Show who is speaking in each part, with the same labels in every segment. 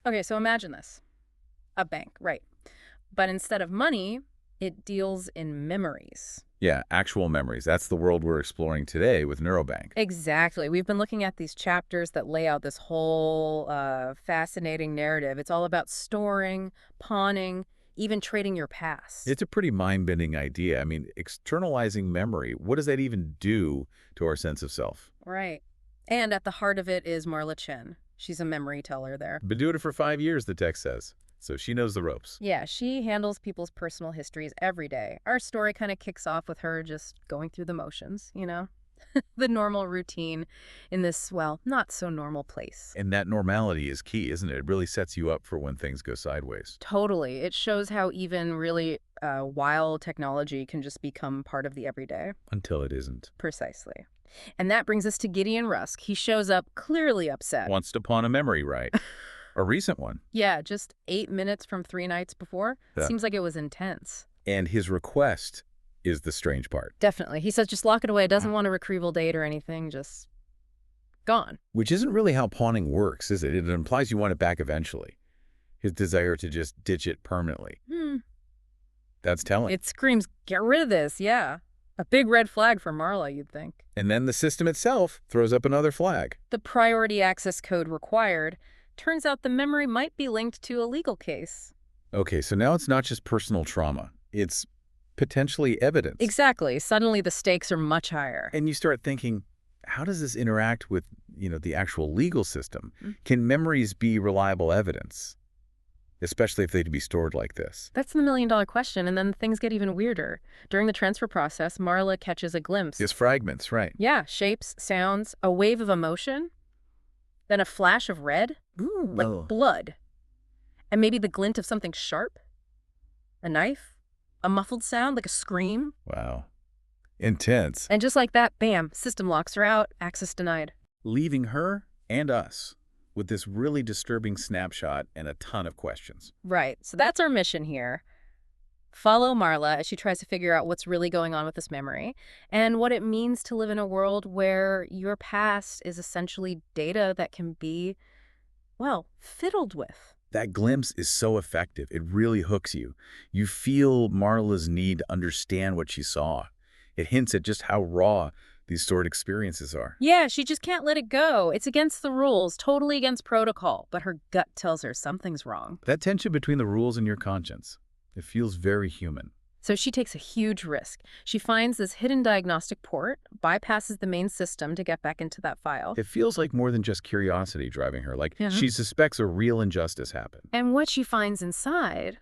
Speaker 1: Okay, so imagine this. A bank, right. But instead of money, it deals in memories.
Speaker 2: Yeah, actual memories. That's the world we're exploring today with Neurobank.
Speaker 1: Exactly. We've been looking at these chapters that lay out this whole fascinating narrative. It's all about storing, pawning, even trading your past.
Speaker 2: It's a pretty mind-bending idea. I mean, externalizing memory, what does that even do to our sense of self?
Speaker 1: Right. And at the heart of it is Marla Chen. She's a memory teller there.
Speaker 2: Been doing it for 5 years, the text says. So she knows the ropes.
Speaker 1: Yeah, she handles people's personal histories every day. Our story kind of kicks off with her just going through the motions, you know? The normal routine in this, well, not so normal place.
Speaker 2: And that normality is key, isn't it? It really sets you up for when things go sideways.
Speaker 1: Totally. It shows how even really wild technology can just become part of the everyday.
Speaker 2: Until it isn't.
Speaker 1: Precisely. And that brings us to Gideon Rusk. He shows up clearly upset.
Speaker 2: Wants to pawn a memory, right? A recent one.
Speaker 1: Yeah, just 8 minutes from 3 nights before.
Speaker 2: Yeah.
Speaker 1: Seems like it was intense.
Speaker 2: And his request is the strange part.
Speaker 1: Definitely. He says just lock it away. Doesn't want a retrieval date or anything. Just gone.
Speaker 2: Which isn't really how pawning works, is it? It implies you want it back eventually. His desire to just ditch it permanently. That's telling.
Speaker 1: It screams, get rid of this, yeah. A big red flag for Marla, you'd think.
Speaker 2: And then the system itself throws up another flag.
Speaker 1: The priority access code required. Turns out the memory might be linked to a legal case.
Speaker 2: Okay, so now it's not just personal trauma. It's potentially evidence.
Speaker 1: Exactly. Suddenly the stakes are much higher.
Speaker 2: And you start thinking, how does this interact with, the actual legal system? Can memories be reliable evidence? Especially if they're to be stored like this.
Speaker 1: That's the million-dollar question, and then things get even weirder. During the transfer process, Marla catches a glimpse.
Speaker 2: Just fragments, right.
Speaker 1: Yeah, shapes, sounds, a wave of emotion, then a flash of red, like blood. And maybe the glint of something sharp? A knife? A muffled sound, like a scream?
Speaker 2: Wow. Intense.
Speaker 1: And just like that, bam, system locks her out, access denied.
Speaker 2: Leaving her and us with this really disturbing snapshot and a ton of questions.
Speaker 1: Right, so that's our mission here. Follow Marla as she tries to figure out what's really going on with this memory and what it means to live in a world where your past is essentially data that can be, well, fiddled with.
Speaker 2: That glimpse is so effective. It really hooks you. You feel Marla's need to understand what she saw. It hints at just how raw these stored experiences are.
Speaker 1: Yeah, she just can't let it go. It's against the rules, totally against protocol, but her gut tells her something's wrong.
Speaker 2: That tension between the rules and your conscience, it feels very human.
Speaker 1: So she takes a huge risk. She finds this hidden diagnostic port, bypasses the main system to get back into that file.
Speaker 2: It feels like more than just curiosity driving her, like she suspects a real injustice happened.
Speaker 1: And what she finds inside,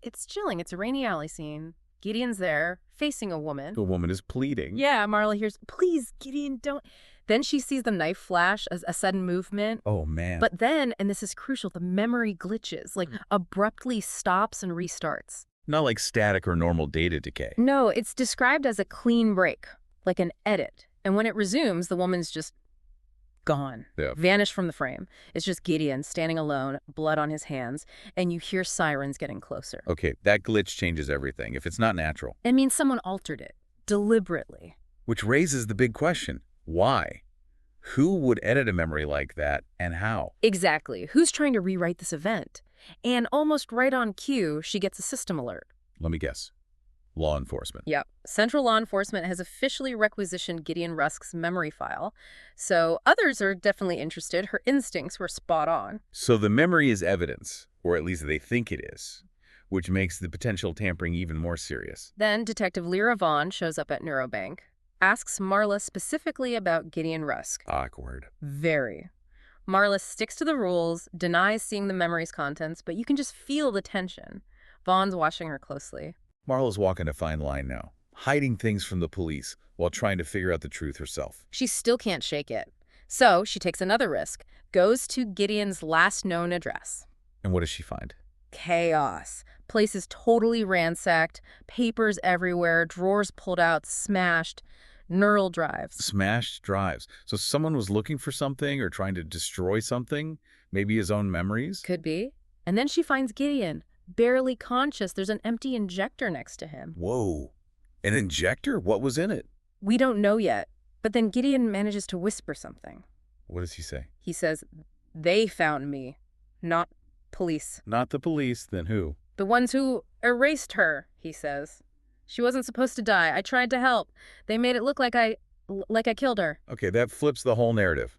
Speaker 1: it's chilling. It's a rainy alley scene. Gideon's there, facing a woman.
Speaker 2: The woman is pleading.
Speaker 1: Yeah, Marla hears, please, Gideon, don't. Then she sees the knife flash, a sudden movement.
Speaker 2: Oh, man.
Speaker 1: But then, and this is crucial, the memory glitches, like abruptly stops and restarts.
Speaker 2: Not like static or normal data decay.
Speaker 1: No, it's described as a clean break, like an edit. And when it resumes, the woman's just gone, vanished from the frame. It's just Gideon standing alone, blood on his hands, and you hear sirens getting closer.
Speaker 2: Okay, that glitch changes everything, if it's not natural.
Speaker 1: It means someone altered it, deliberately.
Speaker 2: Which raises the big question, why? Who would edit a memory like that, and how?
Speaker 1: Exactly. Who's trying to rewrite this event? And almost right on cue, she gets a system alert.
Speaker 2: Let me guess. Law enforcement.
Speaker 1: Yep. Central Law Enforcement has officially requisitioned Gideon Rusk's memory file, so others are definitely interested. Her instincts were spot on.
Speaker 2: So the memory is evidence, or at least they think it is, which makes the potential tampering even more serious.
Speaker 1: Then Detective Lira Vaughn shows up at Neurobank, asks Marla specifically about Gideon Rusk.
Speaker 2: Awkward.
Speaker 1: Very. Marla sticks to the rules, denies seeing the memory's contents, but you can just feel the tension. Vaughn's watching her closely.
Speaker 2: Marla's walking a fine line now, hiding things from the police while trying to figure out the truth herself.
Speaker 1: She still can't shake it. So she takes another risk, goes to Gideon's last known address.
Speaker 2: And what does she find?
Speaker 1: Chaos. Place is totally ransacked, papers everywhere, drawers pulled out, smashed, neural drives.
Speaker 2: Smashed drives. So someone was looking for something or trying to destroy something? Maybe his own memories?
Speaker 1: Could be. And then she finds Gideon, barely conscious. There's an empty injector next to him.
Speaker 2: Whoa. An injector? What was in it?
Speaker 1: We don't know yet. But then Gideon manages to whisper something.
Speaker 2: What does he say?
Speaker 1: He says, they found me. Not police.
Speaker 2: Not the police, then who?
Speaker 1: The ones who erased her, he says. She wasn't supposed to die. I tried to help. They made it look like I killed her.
Speaker 2: Okay, that flips the whole narrative.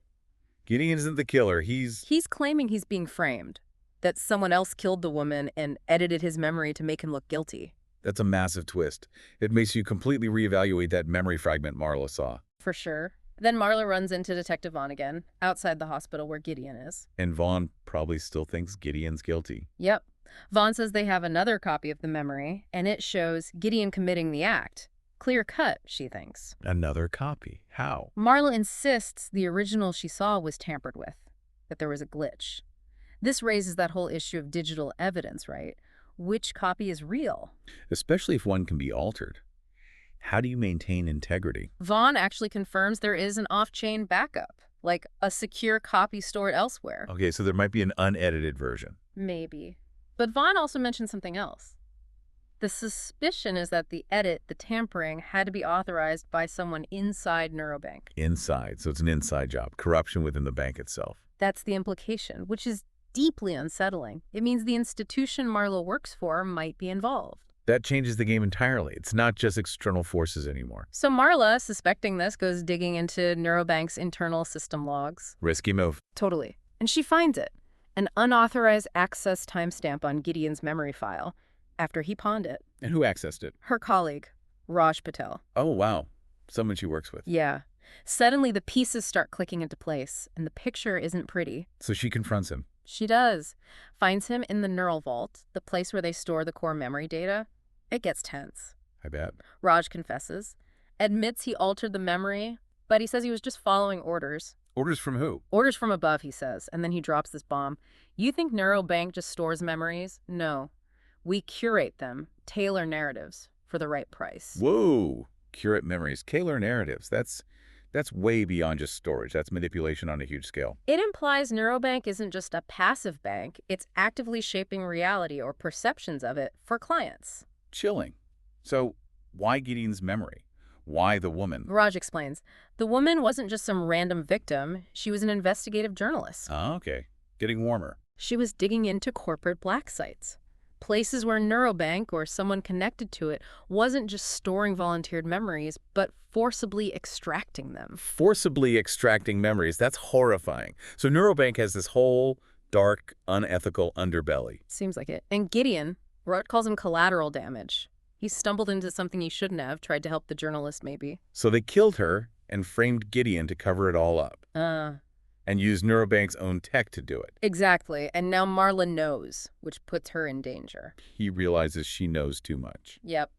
Speaker 2: Gideon isn't the killer. He's
Speaker 1: claiming he's being framed, that someone else killed the woman and edited his memory to make him look guilty.
Speaker 2: That's a massive twist. It makes you completely reevaluate that memory fragment Marla saw.
Speaker 1: For sure. Then Marla runs into Detective Vaughn again, outside the hospital where Gideon is.
Speaker 2: And Vaughn probably still thinks Gideon's guilty.
Speaker 1: Yep. Vaughn says they have another copy of the memory, and it shows Gideon committing the act. Clear cut, she thinks.
Speaker 2: Another copy? How?
Speaker 1: Marla insists the original she saw was tampered with, that there was a glitch. This raises that whole issue of digital evidence, right? Which copy is real?
Speaker 2: Especially if one can be altered. How do you maintain integrity?
Speaker 1: Vaughn actually confirms there is an off-chain backup, like a secure copy stored elsewhere.
Speaker 2: Okay, so there might be an unedited version.
Speaker 1: Maybe. But Vaughn also mentioned something else. The suspicion is that the tampering, had to be authorized by someone inside Neurobank.
Speaker 2: Inside, so it's an inside job. Corruption within the bank itself.
Speaker 1: That's the implication, which is deeply unsettling. It means the institution Marla works for might be involved.
Speaker 2: That changes the game entirely. It's not just external forces anymore.
Speaker 1: So Marla, suspecting this, goes digging into Neurobank's internal system logs.
Speaker 2: Risky move.
Speaker 1: Totally. And she finds it. An unauthorized access timestamp on Gideon's memory file after he pawned it.
Speaker 2: And who accessed it?
Speaker 1: Her colleague, Raj Patel.
Speaker 2: Oh, wow. Someone she works with.
Speaker 1: Yeah. Suddenly the pieces start clicking into place, and the picture isn't pretty.
Speaker 2: So she confronts him.
Speaker 1: She does. Finds him in the neural vault, the place where they store the core memory data. It gets tense.
Speaker 2: I bet.
Speaker 1: Raj confesses, admits he altered the memory, but he says he was just following orders.
Speaker 2: Orders from who?
Speaker 1: Orders from above, he says, and then he drops this bomb. You think Neurobank just stores memories? No. We curate them, tailor narratives for the right price.
Speaker 2: Whoa. Curate memories, tailor narratives. That's way beyond just storage. That's manipulation on a huge scale.
Speaker 1: It implies Neurobank isn't just a passive bank. It's actively shaping reality or perceptions of it for clients.
Speaker 2: Chilling. So why Gideon's memory? Why the woman?
Speaker 1: Raj explains. The woman wasn't just some random victim. She was an investigative journalist.
Speaker 2: Oh, okay. Getting warmer.
Speaker 1: She was digging into corporate black sites. Places where Neurobank or someone connected to it wasn't just storing volunteered memories, but forcibly extracting them.
Speaker 2: Forcibly extracting memories. That's horrifying. So Neurobank has this whole dark, unethical underbelly.
Speaker 1: Seems like it. And Gideon, Raj calls him collateral damage. He stumbled into something he shouldn't have, tried to help the journalist maybe.
Speaker 2: So they killed her and framed Gideon to cover it all up. And used Neurobank's own tech to do it.
Speaker 1: Exactly. And now Marla knows, which puts her in danger.
Speaker 2: He realizes she knows too much.
Speaker 1: Yep.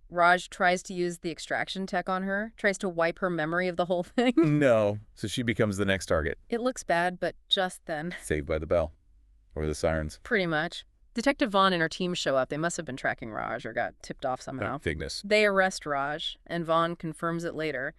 Speaker 1: Raj tries to use the extraction tech on her, tries to wipe her memory of the whole thing.
Speaker 2: No. So she becomes the next target.
Speaker 1: It looks bad, but just then.
Speaker 2: Saved by the bell. Or the sirens.
Speaker 1: Pretty much. Detective Vaughn and her team show up. They must have been tracking Raj or got tipped off somehow.
Speaker 2: Figness.
Speaker 1: They arrest Raj, and Vaughn confirms it later.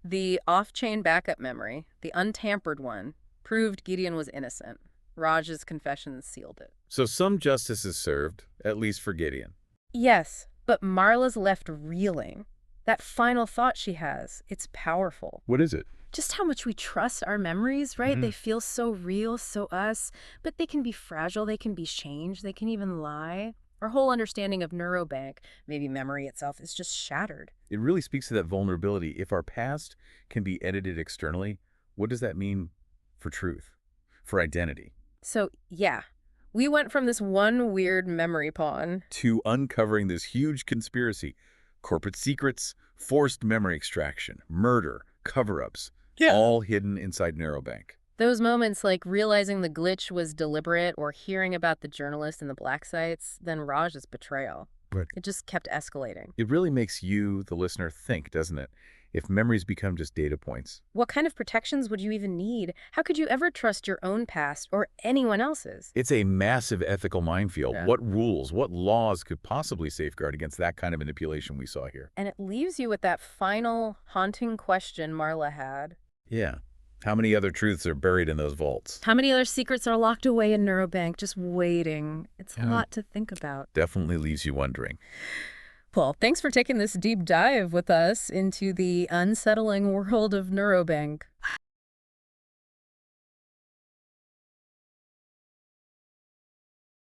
Speaker 1: The off-chain backup memory, the untampered one, proved Gideon was innocent. Raj's confession sealed it.
Speaker 2: So some justice is served, at least for Gideon.
Speaker 1: Yes, but Marla's left reeling. That final thought she has, it's powerful.
Speaker 2: What is it?
Speaker 1: Just how much we trust our memories, right?
Speaker 2: Mm-hmm.
Speaker 1: They feel so real, so us, but they can be fragile, they can be changed, they can even lie. Our whole understanding of Neurobank, maybe memory itself, is just shattered.
Speaker 2: It really speaks to that vulnerability. If our past can be edited externally, what does that mean for truth, for identity?
Speaker 1: So, yeah, we went from this one weird memory pawn
Speaker 2: to uncovering this huge conspiracy. Corporate secrets, forced memory extraction, murder, cover-ups. Yeah. All hidden inside Neurobank.
Speaker 1: Those moments like realizing the glitch was deliberate or hearing about the journalist in the black sites, then Raj's betrayal.
Speaker 2: Right.
Speaker 1: It just kept escalating.
Speaker 2: It really makes you, the listener, think, doesn't it? If memories become just data points.
Speaker 1: What kind of protections would you even need? How could you ever trust your own past or anyone else's?
Speaker 2: It's a massive ethical minefield.
Speaker 1: Yeah.
Speaker 2: What rules, what laws could possibly safeguard against that kind of manipulation we saw here?
Speaker 1: And it leaves you with that final haunting question Marla had.
Speaker 2: Yeah. How many other truths are buried in those vaults?
Speaker 1: How many other secrets are locked away in Neurobank, just waiting? It's a lot to think about.
Speaker 2: Definitely leaves you wondering.
Speaker 1: Well, thanks for taking this deep dive with us into the unsettling world of Neurobank.